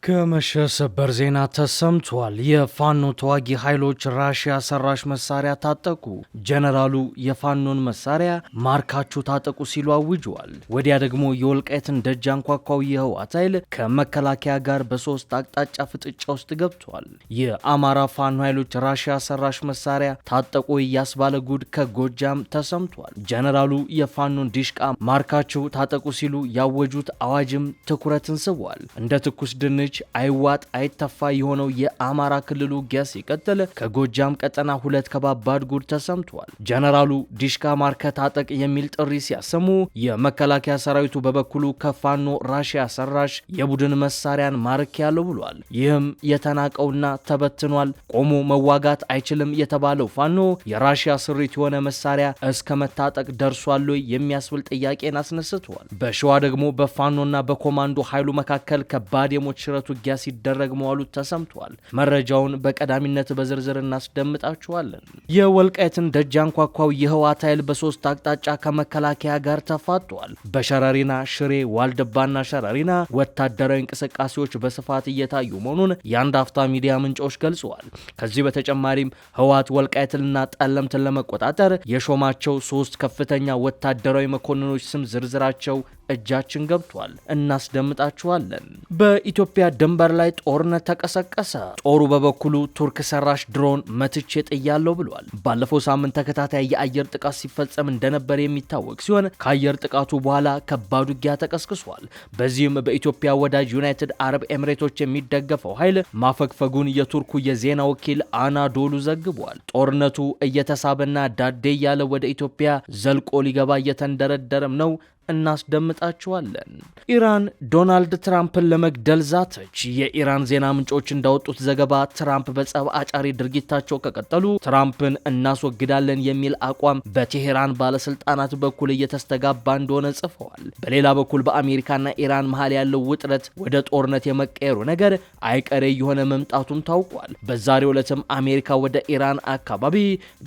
ከመሸ ሰበር ዜና ተሰምቷል። የፋኖ ተዋጊ ኃይሎች ራሽያ ሰራሽ መሳሪያ ታጠቁ። ጀነራሉ የፋኖን መሳሪያ ማርካችሁ ታጠቁ ሲሉ አውጀዋል። ወዲያ ደግሞ የወልቃይትን ደጅ አንኳኳው የህወሓት ኃይል ከመከላከያ ጋር በሶስት አቅጣጫ ፍጥጫ ውስጥ ገብቷል። የአማራ ፋኖ ኃይሎች ራሽያ ሰራሽ መሳሪያ ታጠቁ እያስባለ ጉድ ከጎጃም ተሰምቷል። ጀነራሉ የፋኖን ዲሽቃ ማርካችሁ ታጠቁ ሲሉ ያወጁት አዋጅም ትኩረትን ስቧል። እንደ ትኩስ ድንች አይዋጥ አይተፋ የሆነው የአማራ ክልሉ ውጊያ ሲቀጥል ከጎጃም ቀጠና ሁለት ከባባድ ጉድ ተሰምቷል። ጀነራሉ ዲሽቃ ማርከ ታጠቅ የሚል ጥሪ ሲያሰሙ የመከላከያ ሰራዊቱ በበኩሉ ከፋኖ ራሽያ ሰራሽ የቡድን መሳሪያን ማርክ ያለው ብሏል። ይህም የተናቀውና ተበትኗል ቆሞ መዋጋት አይችልም የተባለው ፋኖ የራሽያ ስሪት የሆነ መሳሪያ እስከ መታጠቅ ደርሷል የሚያስብል ጥያቄን አስነስቷል። በሸዋ ደግሞ በፋኖና በኮማንዶ ኃይሉ መካከል ከባድ የሞት ሽረት ውጊያ ሲደረግ መዋሉ ተሰምቷል። መረጃውን በቀዳሚነት በዝርዝር እናስደምጣችኋለን። የወልቃይትን ደጅ አንኳኳው የህወሓት ኃይል በሶስት አቅጣጫ ከመከላከያ ጋር ተፋጧል። በሸረሪና ሽሬ፣ ዋልድባና ሸረሪና ወታደራዊ እንቅስቃሴዎች በስፋት እየታዩ መሆኑን የአንድ አፍታ ሚዲያ ምንጮች ገልጸዋል። ከዚህ በተጨማሪም ህወሓት ወልቃይትንና ጠለምትን ለመቆጣጠር የሾማቸው ሶስት ከፍተኛ ወታደራዊ መኮንኖች ስም ዝርዝራቸው እጃችን ገብቷል። እናስደምጣችኋለን። በኢትዮጵያ ድንበር ላይ ጦርነት ተቀሰቀሰ። ጦሩ በበኩሉ ቱርክ ሰራሽ ድሮን መትቼ ጥያለሁ ብሏል። ባለፈው ሳምንት ተከታታይ የአየር ጥቃት ሲፈጸም እንደነበር የሚታወቅ ሲሆን ከአየር ጥቃቱ በኋላ ከባድ ውጊያ ተቀስቅሷል። በዚህም በኢትዮጵያ ወዳጅ ዩናይትድ አረብ ኤምሬቶች የሚደገፈው ኃይል ማፈግፈጉን የቱርኩ የዜና ወኪል አናዶሉ ዘግቧል። ጦርነቱ እየተሳበና ዳዴ እያለ ወደ ኢትዮጵያ ዘልቆ ሊገባ እየተንደረደረም ነው። እናስደምጣችኋለን። ኢራን ዶናልድ ትራምፕን ለመግደል ዛተች። የኢራን ዜና ምንጮች እንዳወጡት ዘገባ ትራምፕ በጸብ አጫሪ ድርጊታቸው ከቀጠሉ ትራምፕን እናስወግዳለን የሚል አቋም በቴሄራን ባለስልጣናት በኩል እየተስተጋባ እንደሆነ ጽፈዋል። በሌላ በኩል በአሜሪካና ኢራን መሃል ያለው ውጥረት ወደ ጦርነት የመቀየሩ ነገር አይቀሬ የሆነ መምጣቱም ታውቋል። በዛሬው ዕለትም አሜሪካ ወደ ኢራን አካባቢ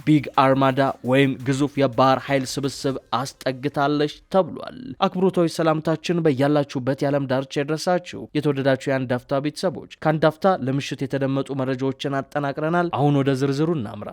ቢግ አርማዳ ወይም ግዙፍ የባህር ኃይል ስብስብ አስጠግታለች ተብሏል። አክብሮታዊ ሰላምታችን በያላችሁበት የዓለም ዳርቻ ይድረሳችሁ። የተወደዳችሁ የአንድ አፍታ ቤተሰቦች ከአንድ አፍታ ለምሽት የተደመጡ መረጃዎችን አጠናቅረናል። አሁን ወደ ዝርዝሩ እናምራ።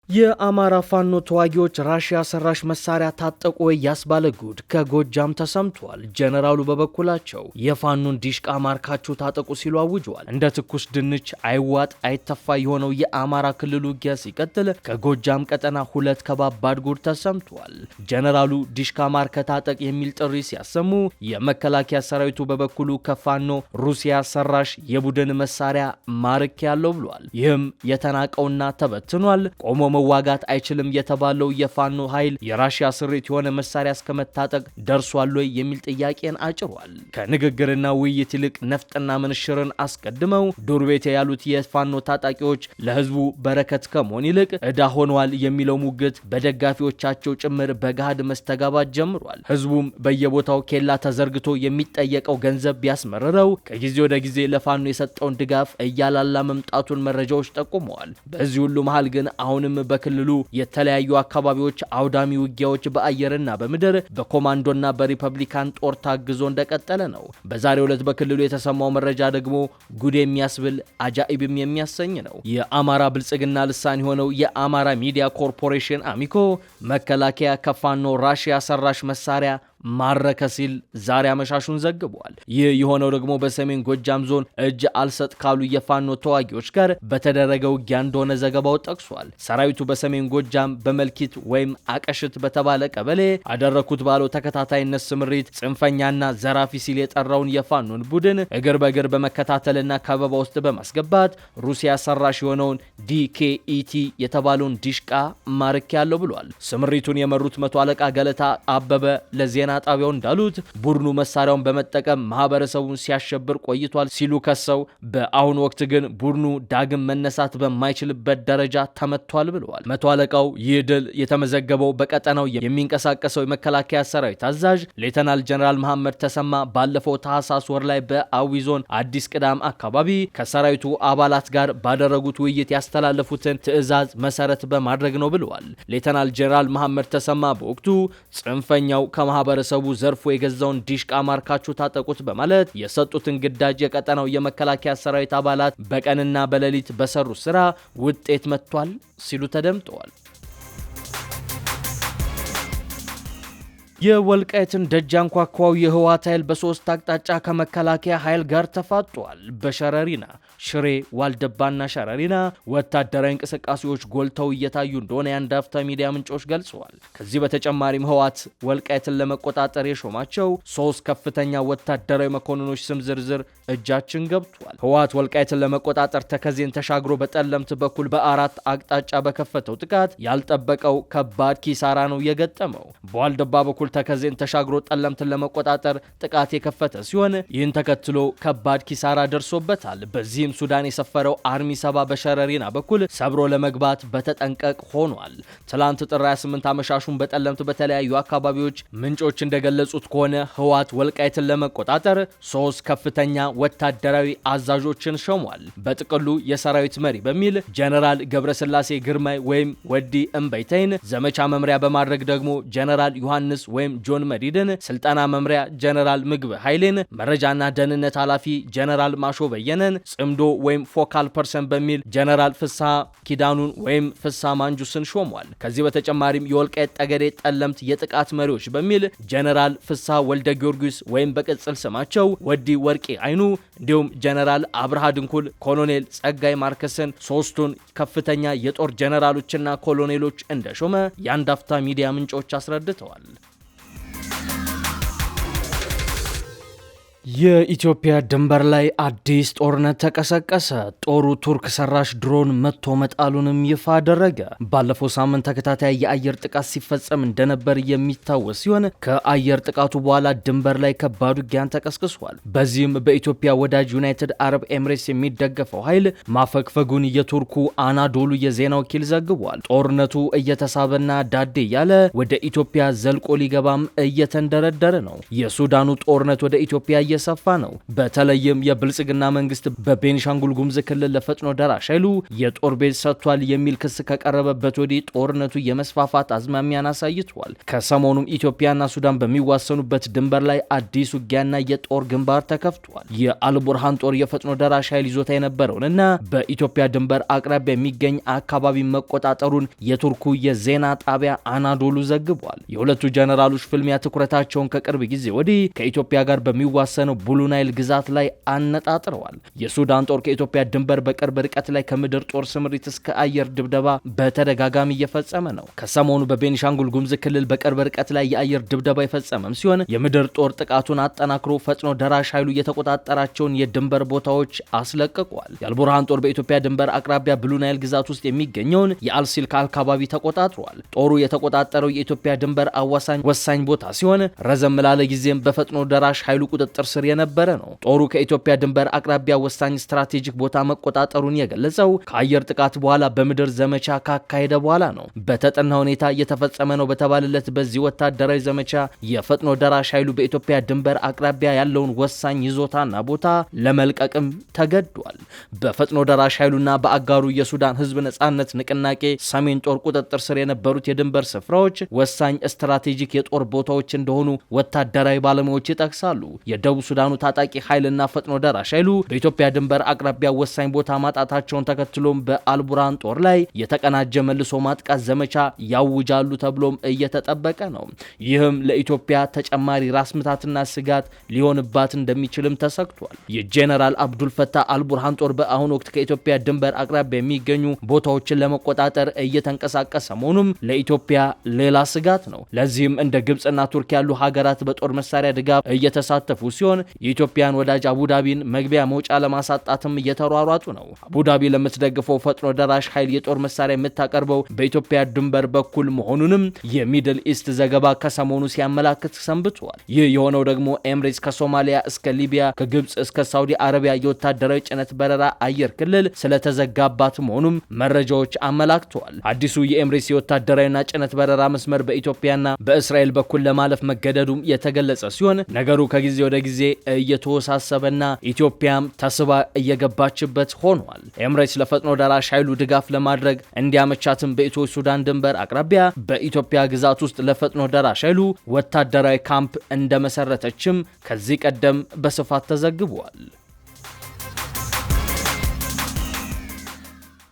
የአማራ ፋኖ ተዋጊዎች ራሽያ ሰራሽ መሳሪያ ታጠቁ ያስባለ ጉድ ከጎጃም ተሰምቷል። ጀነራሉ በበኩላቸው የፋኖን ዲሽቃ ማርካችሁ ታጠቁ ሲሉ አውጀዋል። እንደ ትኩስ ድንች አይዋጥ አይተፋ የሆነው የአማራ ክልሉ ውጊያ ሲቀጥል ከጎጃም ቀጠና ሁለት ከባባድ ጉድ ተሰምቷል። ጀነራሉ ዲሽቃ ማርከ ታጠቅ የሚል ጥሪ ሲያሰሙ የመከላከያ ሰራዊቱ በበኩሉ ከፋኖ ሩሲያ ሰራሽ የቡድን መሳሪያ ማርክ ያለው ብሏል። ይህም የተናቀውና ተበትኗል ቆሞ መዋጋት አይችልም የተባለው የፋኖ ኃይል የራሽያ ስሪት የሆነ መሳሪያ እስከመታጠቅ ደርሷል ወይ የሚል ጥያቄን አጭሯል። ከንግግርና ውይይት ይልቅ ነፍጥና ምንሽርን አስቀድመው ዱር ቤት ያሉት የፋኖ ታጣቂዎች ለህዝቡ በረከት ከመሆን ይልቅ ዕዳ ሆነዋል የሚለው ሙግት በደጋፊዎቻቸው ጭምር በገሃድ መስተጋባት ጀምሯል። ህዝቡም በየቦታው ኬላ ተዘርግቶ የሚጠየቀው ገንዘብ ቢያስመርረው ከጊዜ ወደ ጊዜ ለፋኖ የሰጠውን ድጋፍ እያላላ መምጣቱን መረጃዎች ጠቁመዋል። በዚህ ሁሉ መሃል ግን አሁንም በክልሉ የተለያዩ አካባቢዎች አውዳሚ ውጊያዎች በአየርና በምድር በኮማንዶና በሪፐብሊካን ጦር ታግዞ እንደቀጠለ ነው። በዛሬው ዕለት በክልሉ የተሰማው መረጃ ደግሞ ጉድ የሚያስብል አጃኢብም የሚያሰኝ ነው። የአማራ ብልጽግና ልሳን የሆነው የአማራ ሚዲያ ኮርፖሬሽን አሚኮ መከላከያ ከፋኖ ራሽያ ሰራሽ መሳሪያ ማረከ ሲል ዛሬ አመሻሹን ዘግቧል። ይህ የሆነው ደግሞ በሰሜን ጎጃም ዞን እጅ አልሰጥ ካሉ የፋኖ ተዋጊዎች ጋር በተደረገ ውጊያ እንደሆነ ዘገባው ጠቅሷል። ሰራዊቱ በሰሜን ጎጃም በመልኪት ወይም አቀሽት በተባለ ቀበሌ አደረኩት ባለው ተከታታይነት ስምሪት ጽንፈኛና ዘራፊ ሲል የጠራውን የፋኖን ቡድን እግር በእግር በመከታተልና ከበባ ውስጥ በማስገባት ሩሲያ ሰራሽ የሆነውን ዲኬኢቲ የተባለውን ዲሽቃ ማርክ ያለው ብሏል። ስምሪቱን የመሩት መቶ አለቃ ገለታ አበበ ለዜና ለዜና ጣቢያው እንዳሉት ቡድኑ መሳሪያውን በመጠቀም ማህበረሰቡን ሲያሸብር ቆይቷል ሲሉ ከሰው በአሁኑ ወቅት ግን ቡድኑ ዳግም መነሳት በማይችልበት ደረጃ ተመቷል ብለዋል። መቶ አለቃው ይህ ድል የተመዘገበው በቀጠናው የሚንቀሳቀሰው የመከላከያ ሰራዊት አዛዥ ሌተናል ጀነራል መሐመድ ተሰማ ባለፈው ታህሳስ ወር ላይ በአዊ ዞን አዲስ ቅዳም አካባቢ ከሰራዊቱ አባላት ጋር ባደረጉት ውይይት ያስተላለፉትን ትዕዛዝ መሰረት በማድረግ ነው ብለዋል። ሌተናል ጀነራል መሐመድ ተሰማ በወቅቱ ጽንፈኛው ከማህበረሰቡ ዘርፎ የገዛውን ዲሽቃ ማርካችሁ ታጠቁት በማለት የሰጡትን ግዳጅ የቀጠናው የመከላከያ ሰራዊት አባላት በቀንና በሌሊት በሰሩ ስራ ውጤት መጥቷል ሲሉ ተደምጠዋል። የወልቃይትን ደጅ አንኳኳው የህወሓት ኃይል በሶስት አቅጣጫ ከመከላከያ ኃይል ጋር ተፋጧል። በሸረሪና ሽሬ፣ ዋልደባና ሸረሪና ወታደራዊ እንቅስቃሴዎች ጎልተው እየታዩ እንደሆነ የአንድ አፍታ ሚዲያ ምንጮች ገልጸዋል። ከዚህ በተጨማሪም ህወሓት ወልቃይትን ለመቆጣጠር የሾማቸው 3 ከፍተኛ ወታደራዊ መኮንኖች ስም ዝርዝር እጃችን ገብቷል። ህወሓት ወልቃይትን ለመቆጣጠር ተከዜን ተሻግሮ በጠለምት በኩል በ4 አቅጣጫ በከፈተው ጥቃት ያልጠበቀው ከባድ ኪሳራ ነው የገጠመው። በዋልደባ በኩል ተከዜን ተሻግሮ ጠለምትን ለመቆጣጠር ጥቃት የከፈተ ሲሆን ይህን ተከትሎ ከባድ ኪሳራ ደርሶበታል። በዚህም ሱዳን የሰፈረው አርሚ 7 በሸረሪና በኩል ሰብሮ ለመግባት በተጠንቀቅ ሆኗል። ትላንት ጥር 28 አመሻሹን በጠለምት በተለያዩ አካባቢዎች ምንጮች እንደገለጹት ከሆነ ህወሓት ወልቃይትን ለመቆጣጠር 3 ከፍተኛ ወታደራዊ አዛዦችን ሾሟል። በጥቅሉ የሰራዊት መሪ በሚል ጀነራል ገብረስላሴ ግርማይ ወይም ወዲ እምበይተይን፣ ዘመቻ መምሪያ በማድረግ ደግሞ ጀነራል ዮሐንስ ወይም ጆን መዲድን፣ ስልጠና መምሪያ ጀነራል ምግብ ኃይሌን፣ መረጃና ደህንነት ኃላፊ ጀነራል ማሾ በየነን፣ ጽምዶ ወይም ፎካል ፐርሰን በሚል ጀነራል ፍስሐ ኪዳኑን ወይም ፍስሐ ማንጁስን ሾሟል። ከዚህ በተጨማሪም የወልቃይት ጠገዴ ጠለምት የጥቃት መሪዎች በሚል ጀነራል ፍስሐ ወልደ ጊዮርጊስ ወይም በቅጽል ስማቸው ወዲ ወርቄ አይኑ እንዲሁም ጀነራል አብርሃ ድንኩል፣ ኮሎኔል ጸጋይ ማርከስን 3ቱን ከፍተኛ የጦር ጀነራሎችና ኮሎኔሎች እንደሾመ የአንድ አፍታ ሚዲያ ምንጮች አስረድተዋል። የኢትዮጵያ ድንበር ላይ አዲስ ጦርነት ተቀሰቀሰ። ጦሩ ቱርክ ሰራሽ ድሮን መቶ መጣሉንም ይፋ አደረገ። ባለፈው ሳምንት ተከታታይ የአየር ጥቃት ሲፈጸም እንደነበር የሚታወስ ሲሆን ከአየር ጥቃቱ በኋላ ድንበር ላይ ከባድ ውጊያን ተቀስቅሷል። በዚህም በኢትዮጵያ ወዳጅ ዩናይትድ አረብ ኤምሬትስ የሚደገፈው ኃይል ማፈግፈጉን የቱርኩ አናዶሉ የዜና ወኪል ዘግቧል። ጦርነቱ እየተሳበና ዳዴ እያለ ወደ ኢትዮጵያ ዘልቆ ሊገባም እየተንደረደረ ነው። የሱዳኑ ጦርነት ወደ ኢትዮጵያ እየሰፋ ነው። በተለይም የብልጽግና መንግስት በቤኒሻንጉል ጉሙዝ ክልል ለፈጥኖ ደራሽ ኃይሉ የጦር ቤት ሰጥቷል የሚል ክስ ከቀረበበት ወዲህ ጦርነቱ የመስፋፋት አዝማሚያን አሳይቷል። ከሰሞኑም ኢትዮጵያና ሱዳን በሚዋሰኑበት ድንበር ላይ አዲስ ውጊያና የጦር ግንባር ተከፍቷል። የአልቡርሃን ጦር የፈጥኖ ደራሽ ኃይል ይዞታ የነበረውንና በኢትዮጵያ ድንበር አቅራቢያ የሚገኝ አካባቢ መቆጣጠሩን የቱርኩ የዜና ጣቢያ አናዶሉ ዘግቧል። የሁለቱ ጀነራሎች ፍልሚያ ትኩረታቸውን ከቅርብ ጊዜ ወዲህ ከኢትዮጵያ ጋር በሚዋሰኑ ብሉ ናይል ግዛት ላይ አነጣጥረዋል። የሱዳን ጦር ከኢትዮጵያ ድንበር በቅርብ ርቀት ላይ ከምድር ጦር ስምሪት እስከ አየር ድብደባ በተደጋጋሚ እየፈጸመ ነው። ከሰሞኑ በቤኒሻንጉል ጉሙዝ ክልል በቅርብ ርቀት ላይ የአየር ድብደባ የፈጸመም ሲሆን የምድር ጦር ጥቃቱን አጠናክሮ ፈጥኖ ደራሽ ኃይሉ የተቆጣጠራቸውን የድንበር ቦታዎች አስለቅቋል። የአልቡርሃን ጦር በኢትዮጵያ ድንበር አቅራቢያ ብሉ ናይል ግዛት ውስጥ የሚገኘውን የአልሲልካ አካባቢ ተቆጣጥሯል። ጦሩ የተቆጣጠረው የኢትዮጵያ ድንበር አዋሳኝ ወሳኝ ቦታ ሲሆን ረዘም ላለ ጊዜም በፈጥኖ ደራሽ ኃይሉ ቁጥጥር ስር የነበረ ነው። ጦሩ ከኢትዮጵያ ድንበር አቅራቢያ ወሳኝ ስትራቴጂክ ቦታ መቆጣጠሩን የገለጸው ከአየር ጥቃት በኋላ በምድር ዘመቻ ካካሄደ በኋላ ነው። በተጠና ሁኔታ እየተፈጸመ ነው በተባለለት በዚህ ወታደራዊ ዘመቻ የፈጥኖ ደራሽ ኃይሉ በኢትዮጵያ ድንበር አቅራቢያ ያለውን ወሳኝ ይዞታና ቦታ ለመልቀቅም ተገዷል። በፈጥኖ ደራሽ ኃይሉና በአጋሩ የሱዳን ህዝብ ነጻነት ንቅናቄ ሰሜን ጦር ቁጥጥር ስር የነበሩት የድንበር ስፍራዎች ወሳኝ ስትራቴጂክ የጦር ቦታዎች እንደሆኑ ወታደራዊ ባለሙያዎች ይጠቅሳሉ። የደቡብ ሱዳኑ ታጣቂ ኃይልና ፈጥኖ ደራሽ ኃይሉ በኢትዮጵያ ድንበር አቅራቢያ ወሳኝ ቦታ ማጣታቸውን ተከትሎም በአልቡርሃን ጦር ላይ የተቀናጀ መልሶ ማጥቃት ዘመቻ ያውጃሉ ተብሎም እየተጠበቀ ነው። ይህም ለኢትዮጵያ ተጨማሪ ራስ ምታትና ስጋት ሊሆንባት እንደሚችልም ተሰግቷል። የጄኔራል አብዱል ፈታህ አልቡርሃን ጦር በአሁኑ ወቅት ከኢትዮጵያ ድንበር አቅራቢያ የሚገኙ ቦታዎችን ለመቆጣጠር እየተንቀሳቀሰ መሆኑም ለኢትዮጵያ ሌላ ስጋት ነው። ለዚህም እንደ ግብጽና ቱርክ ያሉ ሀገራት በጦር መሳሪያ ድጋፍ እየተሳተፉ ሲሆን ሲሆን የኢትዮጵያን ወዳጅ አቡዳቢን መግቢያ መውጫ ለማሳጣትም እየተሯሯጡ ነው። አቡዳቢ ለምትደግፈው ፈጥኖ ደራሽ ኃይል የጦር መሳሪያ የምታቀርበው በኢትዮጵያ ድንበር በኩል መሆኑንም የሚድል ኢስት ዘገባ ከሰሞኑ ሲያመላክት ሰንብቷል። ይህ የሆነው ደግሞ ኤምሬትስ ከሶማሊያ እስከ ሊቢያ ከግብጽ እስከ ሳውዲ አረቢያ የወታደራዊ ጭነት በረራ አየር ክልል ስለተዘጋባት መሆኑም መረጃዎች አመላክተዋል። አዲሱ የኤምሬትስ የወታደራዊና ጭነት በረራ መስመር በኢትዮጵያና በእስራኤል በኩል ለማለፍ መገደዱም የተገለጸ ሲሆን ነገሩ ከጊዜ ወደ ጊዜ እየተወሳሰበና ኢትዮጵያም ተስባ እየገባችበት ሆኗል። ኤምሬትስ ለፈጥኖ ደራሽ ኃይሉ ድጋፍ ለማድረግ እንዲያመቻትም በኢትዮ ሱዳን ድንበር አቅራቢያ በኢትዮጵያ ግዛት ውስጥ ለፈጥኖ ደራሽ ኃይሉ ወታደራዊ ካምፕ እንደመሰረተችም ከዚህ ቀደም በስፋት ተዘግቧል።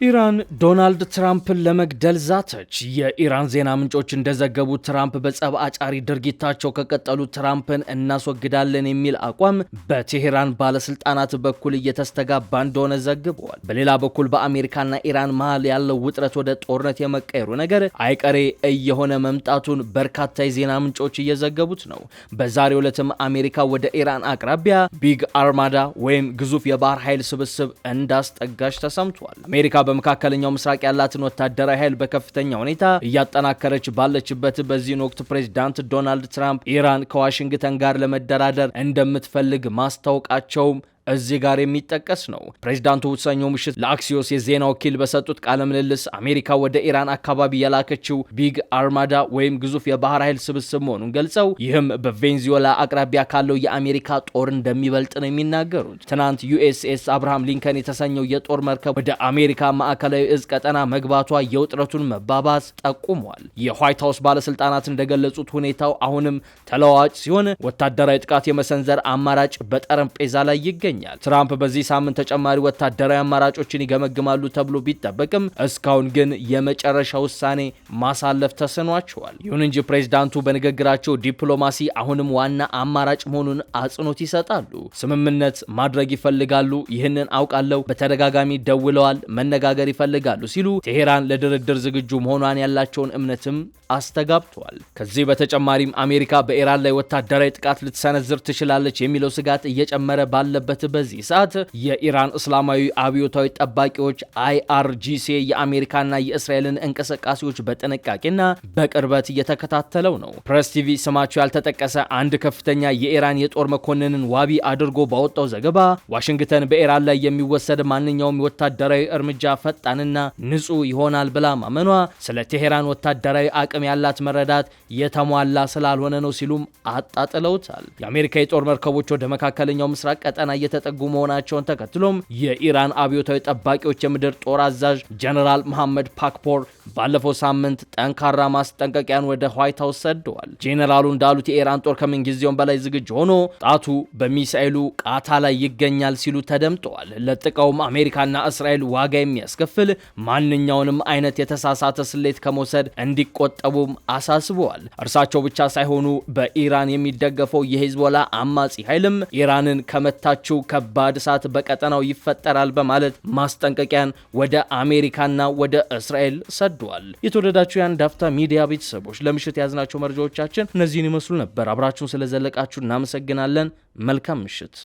ኢራን ዶናልድ ትራምፕን ለመግደል ዛተች። የኢራን ዜና ምንጮች እንደዘገቡት ትራምፕ በጸብ አጫሪ ድርጊታቸው ከቀጠሉ ትራምፕን እናስወግዳለን የሚል አቋም በቴሄራን ባለስልጣናት በኩል እየተስተጋባ እንደሆነ ዘግበዋል። በሌላ በኩል በአሜሪካና ኢራን መሃል ያለው ውጥረት ወደ ጦርነት የመቀየሩ ነገር አይቀሬ እየሆነ መምጣቱን በርካታ የዜና ምንጮች እየዘገቡት ነው። በዛሬው ዕለትም አሜሪካ ወደ ኢራን አቅራቢያ ቢግ አርማዳ ወይም ግዙፍ የባህር ኃይል ስብስብ እንዳስጠጋች ተሰምቷል። አሜሪካ በመካከለኛው ምስራቅ ያላትን ወታደራዊ ኃይል በከፍተኛ ሁኔታ እያጠናከረች ባለችበት በዚህ ወቅት ፕሬዝዳንት ዶናልድ ትራምፕ ኢራን ከዋሽንግተን ጋር ለመደራደር እንደምትፈልግ ማስታወቃቸው እዚህ ጋር የሚጠቀስ ነው። ፕሬዝዳንቱ ሰኞ ምሽት ለአክሲዮስ የዜና ወኪል በሰጡት ቃለ ምልልስ አሜሪካ ወደ ኢራን አካባቢ የላከችው ቢግ አርማዳ ወይም ግዙፍ የባህር ኃይል ስብስብ መሆኑን ገልጸው ይህም በቬንዙዌላ አቅራቢያ ካለው የአሜሪካ ጦር እንደሚበልጥ ነው የሚናገሩት። ትናንት ዩኤስኤስ አብርሃም ሊንከን የተሰኘው የጦር መርከብ ወደ አሜሪካ ማዕከላዊ እዝ ቀጠና መግባቷ የውጥረቱን መባባስ ጠቁሟል። የዋይት ሃውስ ባለስልጣናት እንደገለጹት ሁኔታው አሁንም ተለዋዋጭ ሲሆን ወታደራዊ ጥቃት የመሰንዘር አማራጭ በጠረጴዛ ላይ ይገኛል። ትራምፕ በዚህ ሳምንት ተጨማሪ ወታደራዊ አማራጮችን ይገመግማሉ ተብሎ ቢጠበቅም እስካሁን ግን የመጨረሻ ውሳኔ ማሳለፍ ተስኗቸዋል። ይሁን እንጂ ፕሬዝዳንቱ በንግግራቸው ዲፕሎማሲ አሁንም ዋና አማራጭ መሆኑን አጽንኦት ይሰጣሉ። ስምምነት ማድረግ ይፈልጋሉ፣ ይህንን አውቃለሁ፣ በተደጋጋሚ ደውለዋል፣ መነጋገር ይፈልጋሉ ሲሉ ቴሄራን ለድርድር ዝግጁ መሆኗን ያላቸውን እምነትም አስተጋብቷል። ከዚህ በተጨማሪም አሜሪካ በኢራን ላይ ወታደራዊ ጥቃት ልትሰነዝር ትችላለች የሚለው ስጋት እየጨመረ ባለበት በዚህ ሰዓት የኢራን እስላማዊ አብዮታዊ ጠባቂዎች IRGC የአሜሪካና የእስራኤልን እንቅስቃሴዎች በጥንቃቄና በቅርበት እየተከታተለው ነው። ፕሬስ ቲቪ ስማቸው ያልተጠቀሰ አንድ ከፍተኛ የኢራን የጦር መኮንንን ዋቢ አድርጎ ባወጣው ዘገባ ዋሽንግተን በኢራን ላይ የሚወሰድ ማንኛውም ወታደራዊ እርምጃ ፈጣንና ንጹህ ይሆናል ብላ ማመኗ ስለ ቴሄራን ወታደራዊ አቅም ያላት መረዳት የተሟላ ስላልሆነ ነው ሲሉም አጣጥለውታል። የአሜሪካ የጦር መርከቦች ወደ መካከለኛው ምስራቅ ቀጠና እየተጠጉ መሆናቸውን ተከትሎም የኢራን አብዮታዊ ጠባቂዎች የምድር ጦር አዛዥ ጀነራል መሐመድ ፓክፖር ባለፈው ሳምንት ጠንካራ ማስጠንቀቂያን ወደ ዋይት ሃውስ ሰደዋል። ጄኔራሉ እንዳሉት የኢራን ጦር ከምን ጊዜውም በላይ ዝግጁ ሆኖ ጣቱ በሚሳኤሉ ቃታ ላይ ይገኛል ሲሉ ተደምጠዋል። ለጥቀውም አሜሪካና እስራኤል ዋጋ የሚያስከፍል ማንኛውንም አይነት የተሳሳተ ስሌት ከመውሰድ እንዲቆጠቡም አሳስበዋል። እርሳቸው ብቻ ሳይሆኑ በኢራን የሚደገፈው የሂዝቦላ አማጺ ኃይልም ኢራንን ከመታችው ከባድ እሳት በቀጠናው ይፈጠራል በማለት ማስጠንቀቂያን ወደ አሜሪካና ወደ እስራኤል ሰዷል። የተወደዳችሁ የአንድ አፍታ ሚዲያ ቤተሰቦች ለምሽት ያዝናቸው መረጃዎቻችን እነዚህን ይመስሉ ነበር። አብራችሁን ስለዘለቃችሁ እናመሰግናለን። መልካም ምሽት።